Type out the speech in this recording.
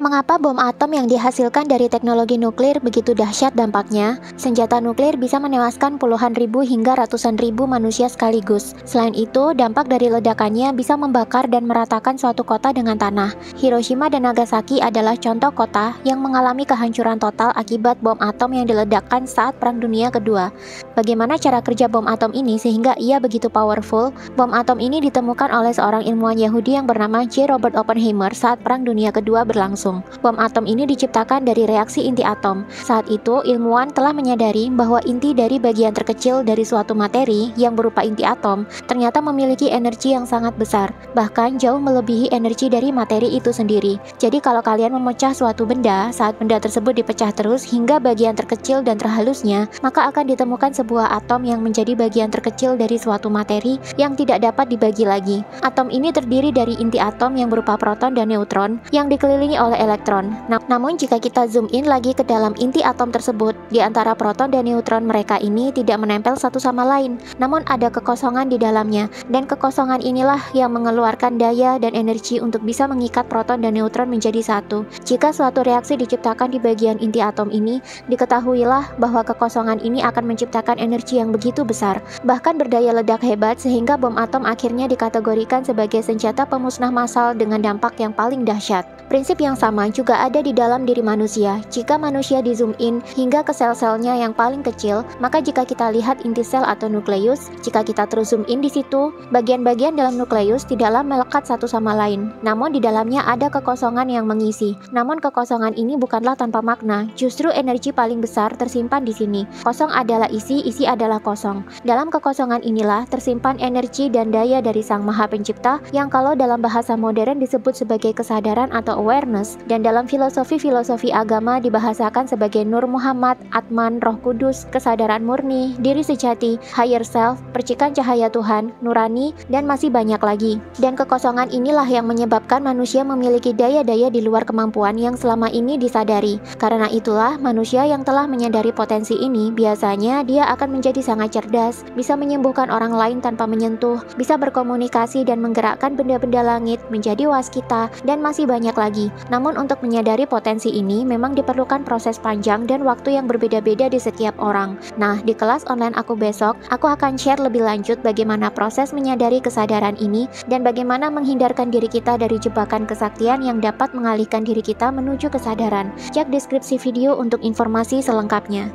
Mengapa bom atom yang dihasilkan dari teknologi nuklir begitu dahsyat dampaknya? Senjata nuklir bisa menewaskan puluhan ribu hingga ratusan ribu manusia sekaligus. Selain itu, dampak dari ledakannya bisa membakar dan meratakan suatu kota dengan tanah. Hiroshima dan Nagasaki adalah contoh kota yang mengalami kehancuran total akibat bom atom yang diledakkan saat Perang Dunia Kedua. Bagaimana cara kerja bom atom ini sehingga ia begitu powerful? Bom atom ini ditemukan oleh seorang ilmuwan Yahudi yang bernama J. Robert Oppenheimer saat Perang Dunia Kedua berlangsung. Bom atom ini diciptakan dari reaksi inti atom. Saat itu, ilmuwan telah menyadari bahwa inti dari bagian terkecil dari suatu materi yang berupa inti atom ternyata memiliki energi yang sangat besar, bahkan jauh melebihi energi dari materi itu sendiri. Jadi kalau kalian memecah suatu benda, saat benda tersebut dipecah terus hingga bagian terkecil dan terhalusnya, maka akan ditemukan sebuah atom yang menjadi bagian terkecil dari suatu materi yang tidak dapat dibagi lagi. Atom ini terdiri dari inti atom yang berupa proton dan neutron yang dikelilingi oleh elektron. Namun jika kita zoom in lagi ke dalam inti atom tersebut, di antara proton dan neutron mereka ini tidak menempel satu sama lain, namun ada kekosongan di dalamnya, dan kekosongan inilah yang mengeluarkan daya dan energi untuk bisa mengikat proton dan neutron menjadi satu. Jika suatu reaksi diciptakan di bagian inti atom ini, diketahuilah bahwa kekosongan ini akan menciptakan energi yang begitu besar, bahkan berdaya ledak hebat sehingga bom atom akhirnya dikategorikan sebagai senjata pemusnah massal dengan dampak yang paling dahsyat. Prinsip yang sama juga ada di dalam diri manusia. Jika manusia di zoom in hingga ke sel-selnya yang paling kecil, maka jika kita lihat inti sel atau nukleus, jika kita terus zoom in di situ, bagian-bagian dalam nukleus tidaklah melekat satu sama lain, namun di dalamnya ada kekosongan yang mengisi. Namun kekosongan ini bukanlah tanpa makna, justru energi paling besar tersimpan di sini. Kosong adalah isi, isi adalah kosong. Dalam kekosongan inilah tersimpan energi dan daya dari Sang Maha Pencipta yang kalau dalam bahasa modern disebut sebagai kesadaran atau awareness, dan dalam filosofi agama dibahasakan sebagai Nur Muhammad, Atman, Roh Kudus, kesadaran murni, diri sejati, higher self, percikan cahaya Tuhan, nurani, dan masih banyak lagi. Dan kekosongan inilah yang menyebabkan manusia memiliki daya-daya di luar kemampuan yang selama ini disadari. Karena itulah manusia yang telah menyadari potensi ini, biasanya dia akan menjadi sangat cerdas, bisa menyembuhkan orang lain tanpa menyentuh, bisa berkomunikasi dan menggerakkan benda-benda langit menjadi waskita, dan masih banyak lagi. Namun untuk menyadari potensi ini memang diperlukan proses panjang dan waktu yang berbeda-beda di setiap orang. Nah, di kelas online aku besok, aku akan share lebih lanjut bagaimana proses menyadari kesadaran ini dan bagaimana menghindarkan diri kita dari jebakan kesaktian yang dapat mengalihkan diri kita menuju kesadaran. Cek deskripsi video untuk informasi selengkapnya.